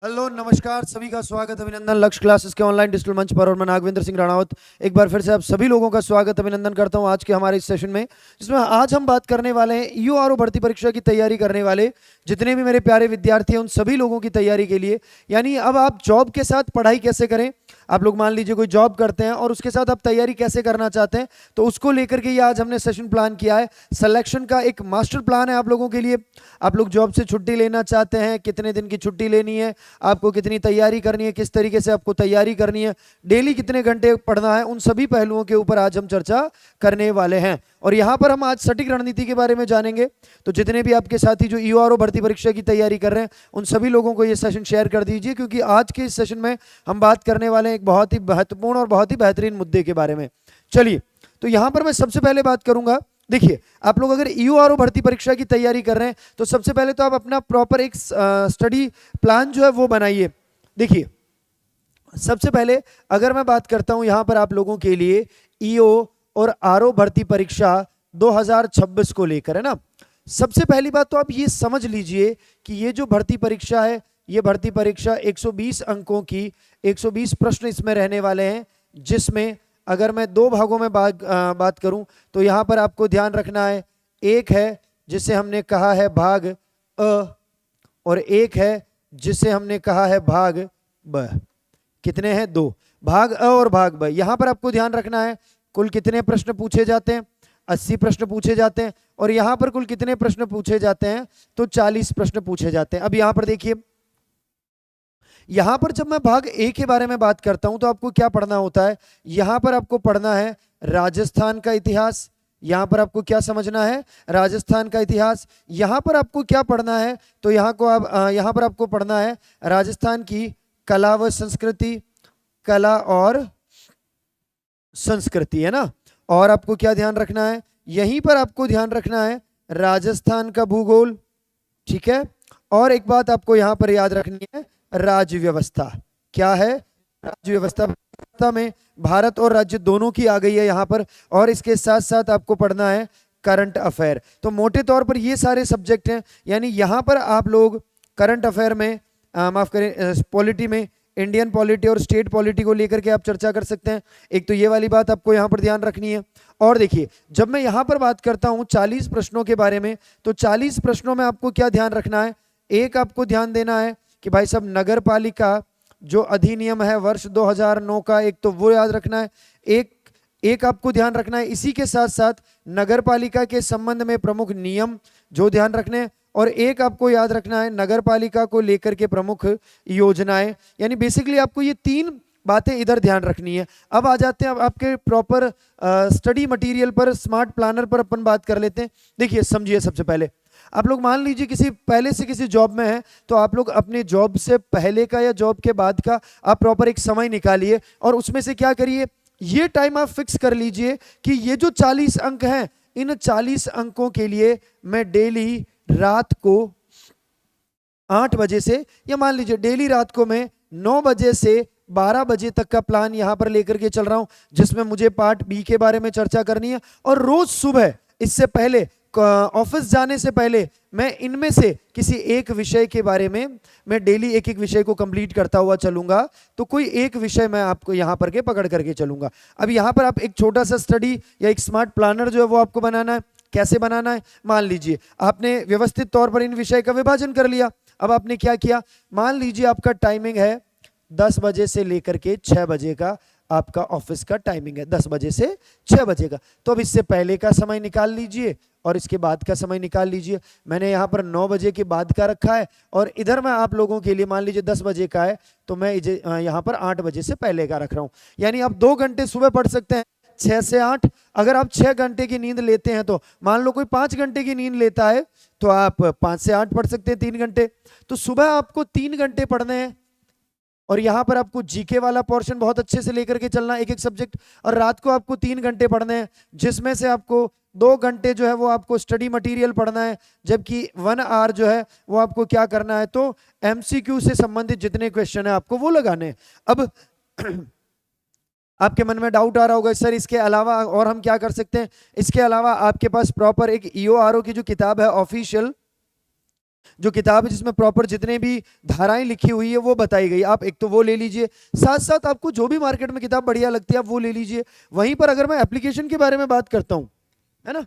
Hello नमस्कार सभी का स्वागत अभिनंदन लक्ष्य क्लासेस के ऑनलाइन डिजिटल मंच पर और मैं नागविंद्र सिंह राणावत एक बार फिर से आप सभी लोगों का स्वागत अभिनंदन करता हूं आज के हमारे इस सेशन में, जिसमें आज हम बात करने वाले हैं ईओआरओ भर्ती परीक्षा की तैयारी करने वाले जितने भी मेरे प्यारे विद्यार्थी हैं उन सभी लोगों की तैयारी के लिए। यानी अब आप जॉब के साथ पढ़ाई कैसे करें, आप लोग मान लीजिए कोई जॉब करते हैं और उसके साथ आप तैयारी कैसे करना चाहते हैं, तो उसको लेकर के ये आज हमने सेशन प्लान किया है। सिलेक्शन का एक मास्टर प्लान है आप लोगों के लिए। आप लोग जॉब से छुट्टी लेना चाहते हैं, कितने दिन की छुट्टी लेनी है, आपको कितनी तैयारी करनी है, किस तरीके से आपको तैयारी करनी है, डेली कितने घंटे पढ़ना है, उन सभी पहलुओं के ऊपर आज हम चर्चा करने वाले हैं। और यहाँ पर हम आज सटीक रणनीति के बारे में जानेंगे। तो जितने भी आपके साथी जो ईओआरओ भर्ती परीक्षा की तैयारी कर रहे हैं उन सभी लोगों को ये सेशन शेयर कर दीजिए, क्योंकि आज के इस सेशन में हम बात करने वाले हैं एक बहुत ही महत्वपूर्ण और बहुत ही बेहतरीन मुद्दे के बारे में। चलिए, तो यहाँ पर मैं सबसे पहले बात करूंगा। देखिए, आप लोग अगर ईओआरओ भर्ती परीक्षा की तैयारी कर रहे हैं तो सबसे पहले तो आप अपना प्रॉपर एक स्टडी प्लान जो है वो बनाइए। देखिए, सबसे पहले अगर मैं बात करता हूं यहां पर आप लोगों के लिए ईओ और आरओ भर्ती परीक्षा 2026 को लेकर, है ना। सबसे पहली बात तो आप ये समझ लीजिए कि ये जो भर्ती परीक्षा है, ये भर्ती परीक्षा 120 अंकों की 120 प्रश्न इसमें रहने वाले हैं, जिसमें अगर मैं दो भागों में बात करूं तो यहां पर आपको ध्यान रखना है, एक है जिसे हमने कहा है भाग अ और एक है जिसे हमने कहा है भाग ब। कितने हैं? दो भाग अ और भाग ब। यहां पर आपको ध्यान रखना है कुल कितने प्रश्न पूछे जाते हैं, 80 प्रश्न पूछे जाते हैं। और यहां पर कुल कितने प्रश्न पूछे जाते हैं, तो 40 प्रश्न पूछे जाते हैं। अब यहां पर देखिए, यहां पर जब मैं भाग ए के बारे में बात करता हूं तो आपको क्या पढ़ना होता है, यहां पर आपको पढ़ना है राजस्थान का इतिहास। यहां पर आपको क्या समझना है, राजस्थान का इतिहास। यहां पर आपको क्या पढ़ना है, तो यहां पर आपको पढ़ना है राजस्थान की कला व संस्कृति, कला और संस्कृति, है ना। और आपको क्या ध्यान रखना है, यहीं पर आपको ध्यान रखना है राजस्थान का भूगोल, ठीक है। और एक बात आपको यहां पर याद रखनी है, राज्य व्यवस्था। क्या है? राज्य व्यवस्था में भारत और राज्य दोनों की आ गई है यहां पर। और इसके साथ साथ आपको पढ़ना है करंट अफेयर। तो मोटे तौर पर ये सारे सब्जेक्ट हैं। यानी यहां पर आप लोग करंट अफेयर में माफ करें पॉलिटी में इंडियन पॉलिटी और स्टेट पॉलिटी को लेकर के आप चर्चा कर सकते हैं। एक तो ये वाली बात आपको यहां पर ध्यान रखनी है। और देखिए, जब मैं यहां पर बात करता हूं 40 प्रश्नों के बारे में, तो 40 प्रश्नों में आपको क्या ध्यान रखना है, एक आपको ध्यान देना है कि भाई साहब नगर पालिका जो अधिनियम है वर्ष 2009 का, एक तो वो याद रखना है। एक आपको ध्यान रखना है इसी के साथ साथ नगर पालिका के संबंध में प्रमुख नियम जो ध्यान रखने हैं। और एक आपको याद रखना है नगर पालिका को लेकर के प्रमुख योजनाएं। यानी बेसिकली आपको ये तीन बातें इधर ध्यान रखनी है। अब आ जाते हैं अब आपके प्रॉपर स्टडी मटेरियल पर, स्मार्ट प्लानर पर अपन बात कर लेते हैं। देखिए, समझिए, सबसे पहले आप लोग मान लीजिए किसी पहले से किसी जॉब में है, तो आप लोग अपने जॉब से पहले का या जॉब के बाद का आप प्रॉपर एक समय निकालिए और उसमें से क्या करिए, ये टाइम आप फिक्स कर लीजिए कि ये जो 40 अंक हैं, इन 40 अंकों के लिए मैं डेली रात को 8 बजे से, या मान लीजिए डेली रात को मैं 9 बजे से 12 बजे तक का प्लान यहां पर लेकर के चल रहा हूं, जिसमें मुझे पार्ट बी के बारे में चर्चा करनी है। और रोज सुबह इससे पहले ऑफिस जाने से पहले मैं इनमें से किसी एक विषय के बारे में मैं डेली एक एक विषय को कंप्लीट करता हुआ चलूंगा। तो कोई एक विषय मैं आपको यहां पर के पकड़ करके चलूंगा। अब यहां पर आप एक छोटा सा स्टडी या एक स्मार्ट प्लानर जो है वो आपको बनाना है। कैसे बनाना है, मान लीजिए आपने व्यवस्थित तौर पर इन विषय का विभाजन कर लिया। अब आपने क्या किया, मान लीजिए आपका टाइमिंग है 10 बजे से लेकर के 6 बजे का, आपका ऑफिस का टाइमिंग है 10 बजे से 6 बजे का। तो अब इससे पहले का समय निकाल लीजिए और इसके बाद का समय निकाल लीजिए। मैंने यहाँ पर 9 बजे के बाद का रखा है और इधर मैं आप लोगों के लिए, मान लीजिए 10 बजे का है तो मैं यहाँ पर 8 बजे से पहले का रख रहा हूँ। यानी आप 2 घंटे सुबह पढ़ सकते हैं 6 से 8। अगर आप 6 घंटे की नींद लेते हैं तो मान लो कोई 5 घंटे की नींद लेता है तो आप 5 से 8 पढ़ सकते हैं 3 घंटे। तो सुबह आपको 3 घंटे पढ़ने हैं और यहां पर आपको जीके वाला पोर्शन बहुत अच्छे से लेकर के चलना है, एक एक सब्जेक्ट। और रात को आपको 3 घंटे पढ़ने हैं, जिसमें से आपको 2 घंटे जो है वो आपको स्टडी मटेरियल पढ़ना है, जबकि 1 आवर जो है वो आपको क्या करना है, तो एमसीक्यू से संबंधित जितने क्वेश्चन है आपको वो लगाने हैं। अब आपके मन में डाउट आ रहा होगा सर इसके अलावा और हम क्या कर सकते हैं। इसके अलावा आपके पास प्रॉपर एक ईओआरओ की जो किताब है ऑफिशियल, जो किताब है जिसमें प्रॉपर जितने भी धाराएं लिखी हुई है वो बताई गई, आप एक तो वो ले लीजिए। साथ साथ आपको जो भी मार्केट में किताब बढ़िया लगती है आप वो ले लीजिए। वहीं पर अगर मैं एप्लीकेशन के बारे में बात करता हूं, है ना,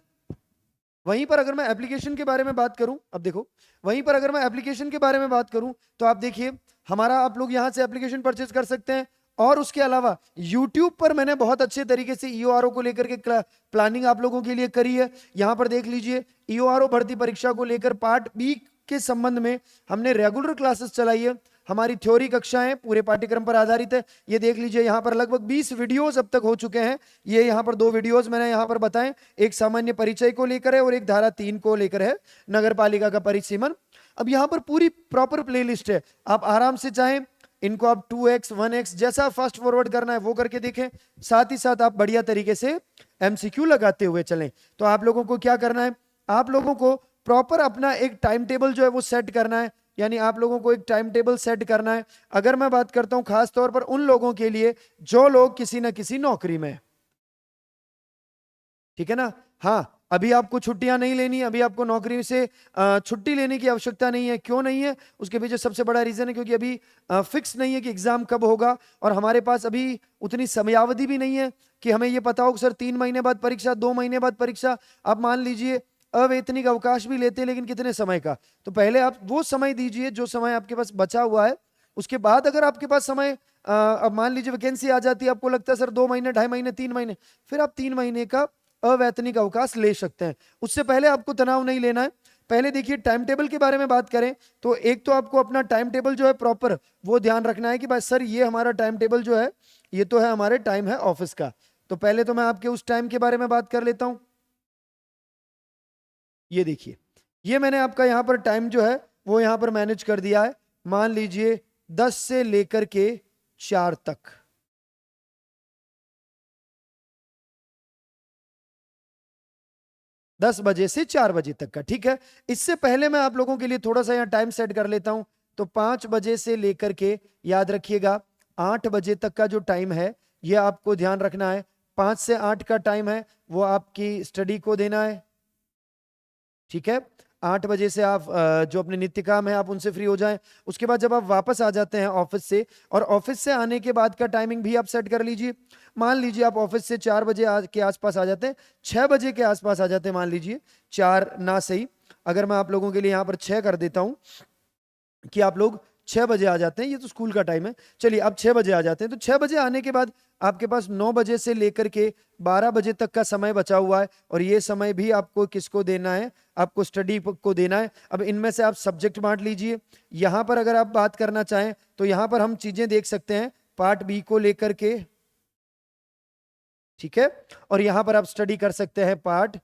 वहीं पर अगर मैं एप्लीकेशन के बारे में बात करूं, अब देखो, वहीं पर अगर मैं एप्लीकेशन के बारे में बात करूं तो आप देखिए हमारा, आप लोग यहां से एप्लीकेशन परचेज कर सकते हैं। और उसके अलावा YouTube पर मैंने बहुत अच्छे तरीके से EORO को लेकर के प्लानिंग आप लोगों के लिए करी है। यहां पर देख लीजिए EORO भर्ती परीक्षा को लेकर पार्ट बी के संबंध में हमने रेगुलर क्लासेस चलाई है। हमारी थ्योरी कक्षाएं पूरे पाठ्यक्रम पर आधारित है। ये देख लीजिए यहाँ पर लगभग 20 वीडियोस अब तक हो चुके हैं। ये यहाँ पर 2 वीडियोस मैंने यहाँ पर बताएं, एक सामान्य परिचय को लेकर है और एक धारा 3 को लेकर है, नगर पालिका का परिसीमन। अब यहाँ पर पूरी प्रॉपर प्लेलिस्ट है, आप आराम से चाहें इनको आप 2x 1x जैसा फास्ट फॉरवर्ड करना है वो करके देखें। साथ ही साथ आप बढ़िया तरीके से MCQ लगाते हुए चलें। तो आप लोगों को क्या करना है, आप लोगों को प्रॉपर अपना एक टाइम टेबल जो है वो सेट करना है, यानी आप लोगों को एक टाइम टेबल सेट करना है। अगर मैं बात करता हूं खास तौर पर उन लोगों के लिए जो लोग किसी ना किसी नौकरी में, ठीक है ना, हाँ, अभी आपको छुट्टियां नहीं लेनी, अभी आपको नौकरी से छुट्टी लेने की आवश्यकता नहीं है। क्यों नहीं है, उसके पीछे सबसे बड़ा रीजन है क्योंकि अभी फिक्स नहीं है कि एग्जाम कब होगा, और हमारे पास अभी उतनी समयावधि भी नहीं है कि हमें ये पता हो कि सर 3 महीने बाद परीक्षा, 2 महीने बाद परीक्षा। आप मान लीजिए अवैतनिक अवकाश भी लेते हैं, लेकिन कितने समय का, तो पहले आप वो समय दीजिए जो समय आपके पास बचा हुआ है। उसके बाद अगर आपके पास समय, अब मान लीजिए वैकेंसी आ जाती है, आपको लगता है सर 2 महीने, 2.5 महीने, 3 महीने, फिर आप 3 महीने का अवैतनिक अवकाश ले सकते हैं। उससे पहले आपको तनाव नहीं लेना है। पहले देखिए टाइम टेबल के बारे में बात करें तो एक तो आपको अपना टाइम टेबल जो है प्रॉपर वो ध्यान रखना है कि भाई सर ये हमारा टाइम टेबल जो है ये तो है हमारे टाइम है ऑफिस का। तो पहले तो मैं आपके उस टाइम के बारे में बात कर लेता हूं। ये देखिए, ये मैंने आपका यहां पर टाइम जो है वो यहां पर मैनेज कर दिया है। मान लीजिए 10 से लेकर के 4 तक, 10 बजे से 4 बजे तक का, ठीक है। इससे पहले मैं आप लोगों के लिए थोड़ा सा यहाँ टाइम सेट कर लेता हूं। तो 5 बजे से लेकर के याद रखिएगा 8 बजे तक का जो टाइम है ये आपको ध्यान रखना है। 5 से 8 का टाइम है वो आपकी स्टडी को देना है, ठीक है। 8 बजे से आप जो अपने नित्य काम है आप उनसे फ्री हो जाएं। उसके बाद जब आप वापस आ जाते हैं ऑफिस से, और ऑफिस से आने के बाद का टाइमिंग भी आप सेट कर लीजिए। मान लीजिए आप ऑफिस से 4 बजे के आसपास आ जाते हैं, 6 बजे के आसपास आ जाते हैं, मान लीजिए 4 ना सही, अगर मैं आप लोगों के लिए यहाँ पर 6 कर देता हूँ कि आप लोग 6 बजे आ जाते हैं, ये तो स्कूल का टाइम है, चलिए आप 6 बजे आ जाते हैं। तो 6 बजे आने के बाद आपके पास 9 बजे से लेकर के 12 बजे तक का समय बचा हुआ है, और ये समय भी आपको किसको देना है, आपको स्टडी को देना है। अब इनमें से आप सब्जेक्ट बांट लीजिए। यहां पर अगर आप बात करना चाहें तो यहां पर हम चीजें देख सकते हैं पार्ट बी को लेकर के, ठीक है, और यहां पर आप स्टडी कर सकते हैं पार्ट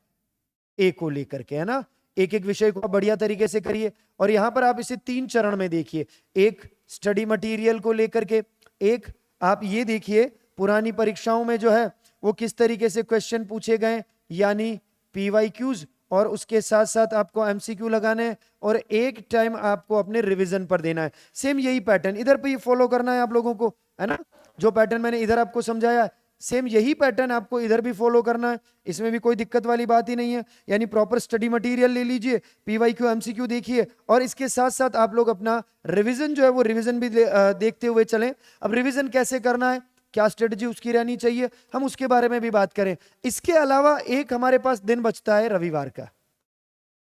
ए को लेकर के, है ना। एक एक विषय को आप बढ़िया तरीके से करिए, और यहां पर आप इसे 3 चरण में देखिए। एक स्टडी मटेरियल को लेकर के, एक आप ये देखिए पुरानी परीक्षाओं में जो है वो किस तरीके से क्वेश्चन पूछे गए, यानी PYQs, और उसके साथ साथ आपको MCQ लगाने हैं, और एक टाइम आपको अपने रिवीजन पर देना है। सेम यही पैटर्न इधर पे फॉलो करना है आप लोगों को, है ना। जो पैटर्न मैंने इधर आपको समझाया सेम यही पैटर्न आपको इधर भी फॉलो करना है, इसमें भी कोई दिक्कत वाली बात ही नहीं है। यानी प्रॉपर स्टडी मटेरियल ले लीजिए, PYQ MCQ देखिए, और इसके साथ साथ आप लोग अपना रिवीजन जो है वो रिवीजन भी देखते हुए चलें। अब रिवीजन कैसे करना है, क्या स्ट्रेटजी उसकी रहनी चाहिए, हम उसके बारे में भी बात करें। इसके अलावा एक हमारे पास दिन बचता है रविवार का।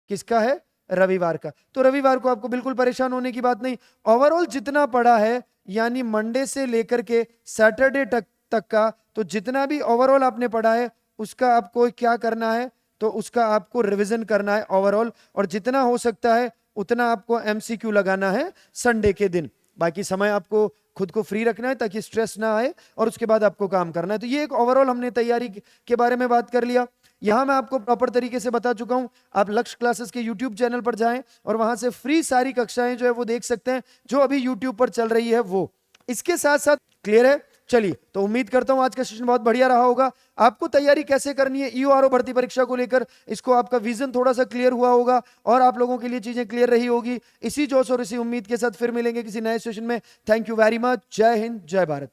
किसका है, रविवार का। तो रविवार को आपको बिल्कुल परेशान होने की बात नहीं। ओवरऑल जितना पड़ा है, यानी मंडे से लेकर के सैटरडे तक का, तो जितना भी ओवरऑल आपने पढ़ा है उसका आपको क्या करना है, तो उसका आपको रिवीजन करना है ओवरऑल, और जितना हो सकता है उतना आपको MCQ लगाना है संडे के दिन। बाकी समय आपको खुद को फ्री रखना है ताकि स्ट्रेस ना आए, और उसके बाद आपको काम करना है। तो ये एक ओवरऑल हमने तैयारी के बारे में बात कर लिया। यहां मैं आपको प्रॉपर तरीके से बता चुका हूं। आप लक्ष्य क्लासेस के YouTube चैनल पर जाएं और वहां से फ्री सारी कक्षाएं जो है वो देख सकते हैं जो अभी YouTube पर चल रही है वो। इसके साथ साथ क्लियर है। चलिए, तो उम्मीद करता हूं आज का सेशन बहुत बढ़िया रहा होगा। आपको तैयारी कैसे करनी है EORO भर्ती परीक्षा को लेकर, इसको आपका विजन थोड़ा सा क्लियर हुआ होगा और आप लोगों के लिए चीजें क्लियर रही होगी। इसी जोश और इसी उम्मीद के साथ फिर मिलेंगे किसी नए सेशन में। Thank you very much. जय हिंद, जय भारत।